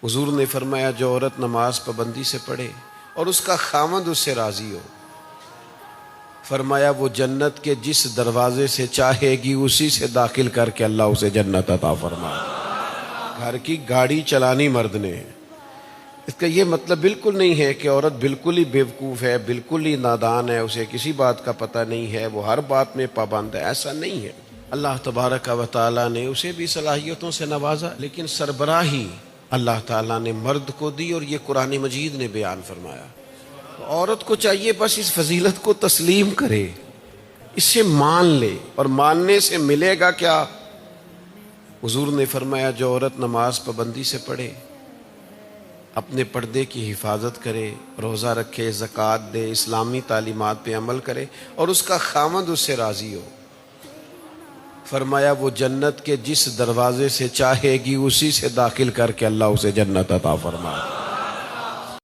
حضور نے فرمایا جو عورت نماز پابندی سے پڑھے اور اس کا خاوند اس سے راضی ہو، فرمایا وہ جنت کے جس دروازے سے چاہے گی اسی سے داخل کر کے اللہ اسے جنت عطا فرمائے۔ گھر کی گاڑی چلانی مرد نے ہے۔ اس کا یہ مطلب بالکل نہیں ہے کہ عورت بالکل ہی بیوقوف ہے، بالکل ہی نادان ہے، اسے کسی بات کا پتہ نہیں ہے، وہ ہر بات میں پابند ہے، ایسا نہیں ہے۔ اللہ تبارک و تعالیٰ نے اسے بھی صلاحیتوں سے نوازا، لیکن سربراہی اللہ تعالیٰ نے مرد کو دی، اور یہ قرآن مجید نے بیان فرمایا۔ عورت کو چاہیے بس اس فضیلت کو تسلیم کرے، اسے مان لے، اور ماننے سے ملے گا کیا؟ حضور نے فرمایا جو عورت نماز پابندی سے پڑھے، اپنے پردے کی حفاظت کرے، روزہ رکھے، زکوٰۃ دے، اسلامی تعلیمات پہ عمل کرے، اور اس کا خاوند اس سے راضی ہو، فرمایا وہ جنت کے جس دروازے سے چاہے گی اسی سے داخل کر کے اللہ اسے جنت عطا فرمائے۔